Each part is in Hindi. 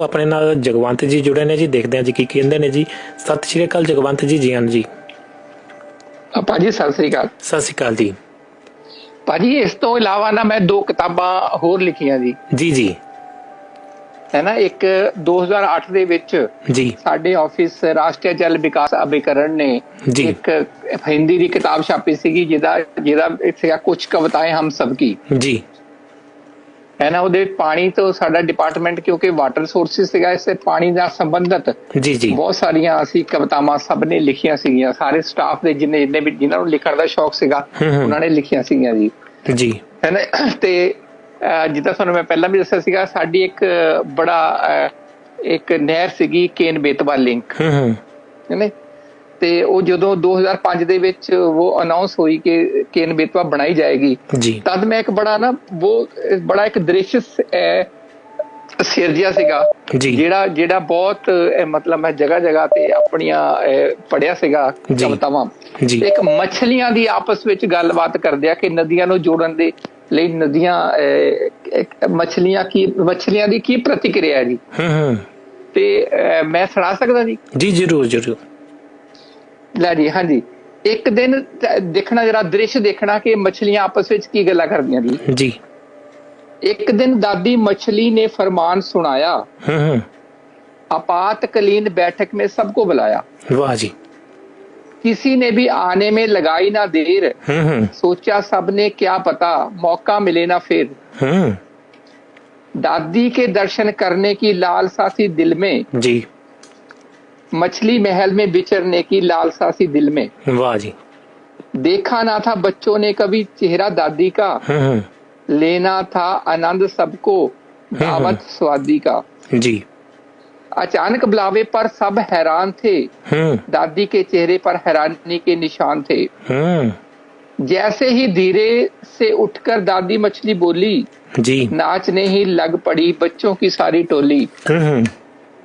ਆਪਣੇ ਨਾਲ ਜਗਵੰਤ ਜੀ ਜੁੜੇ ਨੇ ਜੀ, ਦੇਖਦੇ ਹਾਂ ਜੀ ਕੀ ਕਹਿੰਦੇ ਨੇ ਜੀ। ਸਤਿ ਸ਼੍ਰੀ ਅਕਾਲ ਜਗਵੰਤ ਜੀ। ਜੀ ਹਾਂ ਜੀ ਭਾਜੀ, ਸਤਿ ਸ੍ਰੀ ਅਕਾਲ। ਸਤਿ ਸ਼੍ਰੀ ਅਕਾਲ ਜੀ। ਭਾਜੀ, ਇਸ ਤੋਂ ਇਲਾਵਾ ਨਾ ਮੈਂ 2 ਕਿਤਾਬਾਂ ਹੋਰ ਲਿਖੀਆਂ ਜੀ। ਜੀ ਜੀ ਹੈ ਨਾ, ਇੱਕ 2008 ਦੇ ਵਿੱਚ ਜੀ ਸਾਡੇ ਆਫਿਸ ਰਾਸ਼ਟਰੀ ਜਲ ਵਿਕਾਸ ਅਭਿਕਰਨ ਨੇ ਜੀ ਇੱਕ ਹਿੰਦੀ ਦੀ ਕਿਤਾਬ ਛਾਪੀ ਸੀਗੀ, ਜਿਹਦਾ ਸੀਗਾ ਕੁਛ ਕਵਿਤਾएं ਹਮ ਸਭ ਕੀ। ਜੀ ਹੈ ਨਾ, ਉਹਦੇ ਪਾਣੀ ਤੋਂ ਸਾਡਾ ਡਿਪਾਰਟਮੈਂਟ, ਕਿਉਂਕਿ ਵਾਟਰ ਸੋਰਸਿਸ ਸੀਗਾ, ਇਸੇ ਪਾਣੀ ਨਾਲ ਸੰਬੰਧਿਤ ਜੀ ਜੀ ਬਹੁਤ ਸਾਰੀਆਂ ਅਸੀਂ ਕਵਿਤਾਵਾਂ ਸਭ ਨੇ ਲਿਖੀਆਂ ਸੀਗੀਆਂ। ਸਾਰੇ ਸਟਾਫ ਦੇ ਜਿੰਨੇ ਵੀ ਜਿਨ੍ਹਾਂ ਨੂੰ ਲਿਖਣ ਦਾ ਸ਼ੌਕ ਸੀਗਾ ਉਹਨਾਂ ਨੇ ਲਿਖੀਆਂ ਸੀਗੀਆਂ ਜੀ। ਜੀ ਹੈ ਨਾ, ਤੇ ਜਿੱਦਾਂ ਤੁਹਾਨੂੰ ਮੈਂ ਪਹਿਲਾਂ ਵੀ ਦੱਸਿਆ ਸੀਗਾ, ਸਾਡੀ ਇੱਕ ਇੱਕ ਨਹਿਰ ਸੀਗੀ ਕੇਨ ਬੇਤਵਾ ਲਿੰਕ, ਹੈ ਨਾ, ਤੇ ਉਹ ਜਦੋਂ 2005 ਦੇ ਵਿੱਚ ਉਹ ਅਨਾਉਂਸ ਹੋਈ ਕਿ ਕੇਨ ਬੇਤਵਾ ਬਣਾਈ ਜਾਏਗੀ, ਤਦ ਮੈਂ ਇੱਕ ਬੜਾ ਇੱਕ ਦ੍ਰਿਸ਼ ਸਿਰਜਿਆ ਸੀਗਾ, ਜਿਹੜਾ ਬਹੁਤ ਮਤਲਬ ਮੈਂ ਜਗ੍ਹਾ ਤੇ ਆਪਣੀਆਂ ਪੜ੍ਹਿਆ ਸੀਗਾ ਕਵਿਤਾਵਾਂ। ਇੱਕ ਮੱਛਲੀਆਂ ਦੀ ਆਪਸ ਵਿੱਚ ਗੱਲਬਾਤ ਕਰਦੇ ਆ ਕਿ ਨਦੀਆਂ ਨੂੰ ਜੋੜਨ ਦੇ ਲਈ ਮੱਛਲੀਆਂ ਦੀ ਕੀ ਪ੍ਰਤੀਕਿਰਿਆ ਹੈ ਜੀ। ਤੇ ਮੈਂ ਸੁਣਾ ਸਕਦਾ ਜੀ? ਜੀ ਜ਼ਰੂਰ ਜ਼ਰੂਰ। ਲੈ ਜੀ, ਹਾਂਜੀ। ਇੱਕ ਦਿਨ ਦੇਖਣਾ, ਜਰਾ ਦ੍ਰਿਸ਼ ਦੇਖਣਾ ਕਿ ਮੱਛਲੀਆਂ ਆਪਸ ਵਿੱਚ ਕੀ ਗੱਲਾਂ ਕਰਦੀਆਂ ਜੀ। एक दिन दादी मछली ने फरमान सुनाया, आपातकालीन बैठक में सबको बुलाया। वाह जी। किसी ने भी आने में लगाई ना देर, सोचा सबने क्या पता मौका मिले ना फिर। दादी के दर्शन करने की लालसा सी दिल में जी, मछली महल में विचरने की लालसा सी दिल में। वाह जी। देखा ना था बच्चों ने कभी चेहरा दादी का, लेना था आनंद सबको दावत स्वादी का। जी। अचानक बुलावे पर सब हैरान थे, दादी के चेहरे पर हैरानी के निशान थे। जैसे ही धीरे से उठकर दादी मछली बोली, जी, नाचने ही लग पड़ी बच्चों की सारी टोली।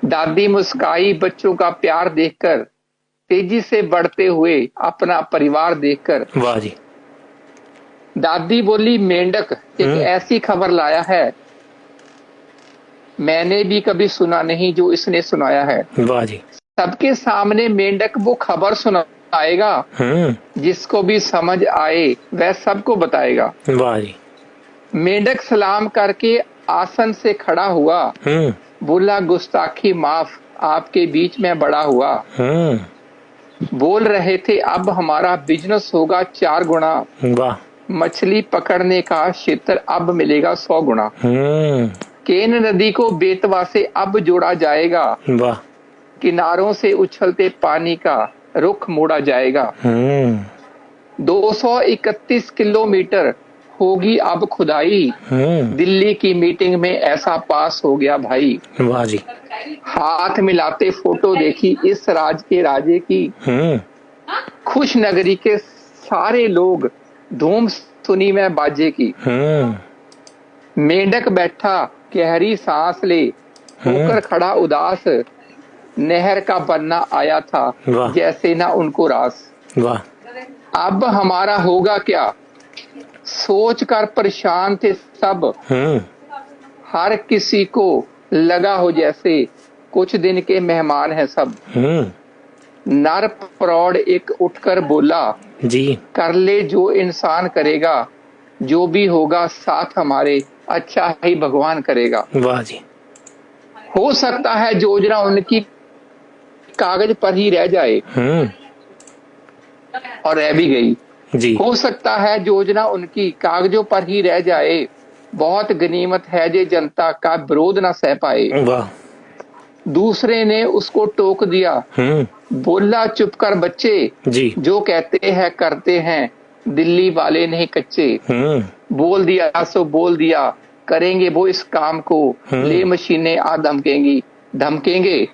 दादी मुस्काई बच्चों का प्यार देखकर, तेजी से बढ़ते हुए अपना परिवार देखकर। वाह जी। दादी बोली, मेंढक एक ऐसी खबर लाया है, मैंने भी कभी सुना नहीं जो इसने सुनाया है। वाह जी। सबके सामने मेंढक वो खबर सुनाएगा, जिसको भी समझ आए वह सबको बताएगा। वाह जी। मेंढक सलाम करके आसन से खड़ा हुआ, बोला, गुस्ताखी माफ, आपके बीच में बड़ा हुआ। बोल रहे थे, अब हमारा बिजनेस होगा 4 गुना। वाह। मछली पकड़ने का क्षेत्र अब मिलेगा 100 गुना। केन नदी को बेतवा से अब जोड़ा जाएगा, वाह। किनारों से उछलते पानी का रुख मोड़ा जाएगा। 231 किलोमीटर होगी अब खुदाई, दिल्ली की मीटिंग में ऐसा पास हो गया भाई। वाह जी। हाथ मिलाते फोटो देखी इस राज के राजे की, खुश नगरी के सारे लोग धूम सुनी मैं बाजे की। मेंढक बैठा गहरी सांस ले, होकर खड़ा उदास, नहर का बनना आया था जैसे ना उनको रास। वाह। अब हमारा होगा क्या सोच कर परेशान थे सब, हर किसी को लगा हो जैसे कुछ दिन के मेहमान हैं सब। नर प्रौढ़ एक उठकर बोला, जी, कर ले जो इंसान करेगा, जो भी होगा साथ हमारे अच्छा ही भगवान करेगा। वाह जी। हो सकता है योजना उनकी कागज पर ही रह जाए, और रह भी गई जी। हो सकता है योजना उनकी कागजों पर ही रह जाए, बहुत गनीमत है जे जनता का विरोध ना सह पाए। वाह। दूसरे ने उसको टोक दिया, बोला, चुप कर बच्चे, जी, जो कहते हैं करते हैं, दिल्ली वाले नहीं कच्चे। बोल दिया सो बोल दिया, करेंगे वो इस काम को, ले मशीनें आ धमकेंगे,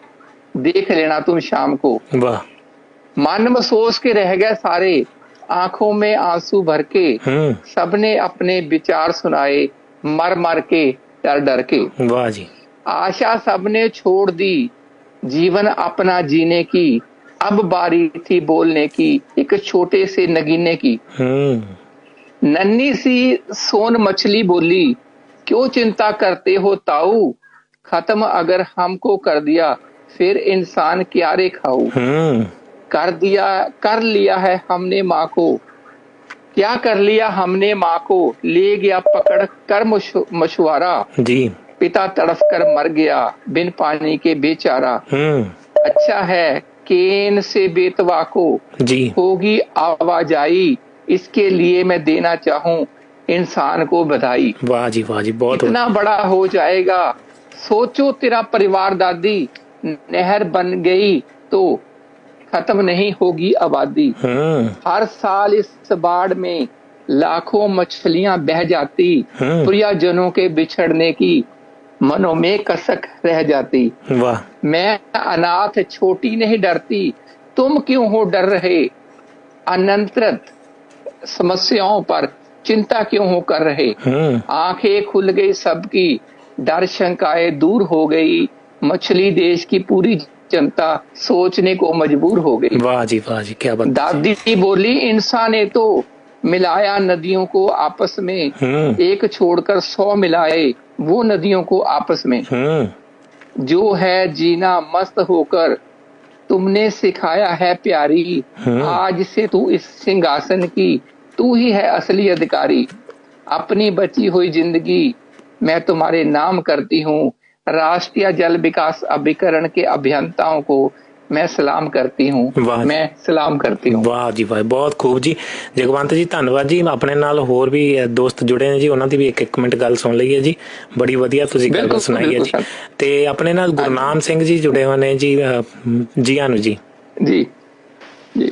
देख लेना तुम शाम को। वाह। मन महसूस के रह गए सारे, आंखों में आंसू भर के, सबने अपने विचार सुनाए, मर मर के डर डर के। वाह जी। आशा सबने छोड़ दी जीवन अपना जीने की, अब बारी थी बोलने की एक छोटे से नगीने की। नन्ही सी सोन मछली बोली, क्यों चिंता करते हो ताऊ, खत्म अगर हमको कर दिया, फिर इंसान क्या रे खाऊ। कर लिया है हमने माँ को, क्या कर लिया हमने माँ को, ले गया पकड़ कर मशुआरा जी। पिता तड़फ कर मर गया बिन पानी के बेचारा। अच्छा है केन से बेतवा को जी होगी आवाजाई, इसके लिए मैं देना चाहूँ इंसान को बधाई। वाह जी वाह जी, बहुत इतना बड़ा हो जाएगा सोचो तेरा परिवार दादी, नहर बन गई तो खत्म नहीं होगी आबादी। हर साल इस बाढ़ में लाखों मछलियां बह जाती, प्रियजनों के बिछड़ने की मनों में कसक रह जाती। वाह। मैं अनाथ छोटी नहीं डरती, तुम क्यों हो डर रहे, अनंतरत समस्याओं पर चिंता क्यों हो कर रहे। आंखें खुल गई सबकी, डर शंकाएं दूर हो गई, मछली देश की पूरी जनता सोचने को मजबूर हो गई। वाह जी क्या बात। दादी बोली इंसान ने तो मिलाया नदियों को आपस में, एक छोड़कर 100 मिलाए वो नदियों को आपस में। जो है जीना मस्त होकर तुमने सिखाया है प्यारी, आज से तू इस सिंहासन की तू ही है असली अधिकारी। अपनी बची हुई जिंदगी मैं तुम्हारे नाम करती हूँ, राष्ट्रीय जल विकास अभिकरण के अभियंताओं को मैं सलाम करती हूँ, मैं सलाम करती हूँ। वाह जी वाह, बहुत खूब जी। जगवंत जी धन्यवाद जी। अपने नाल होर भी दोस्त जुड़े ने जी, उन्होंने ਦੀ ਵੀ ਇੱਕ ਮਿੰਟ ਗੱਲ ਸੁਣ ਲਈ ਹੈ ਜੀ, ਬੜੀ ਵਧੀਆ ਤੁਸੀਂ ਗੱਲ ਸੁਣਾਈ ਹੈ ਜੀ। ਤੇ ਆਪਣੇ ਨਾਲ ਗੁਰਨਾਮ ਸਿੰਘ ਜੀ ਜੁੜੇ ਹੋਏ ਨੇ ਜੀ, ਜੀ ਆਨੂ ਜੀ। ਜੀ ਜੀ।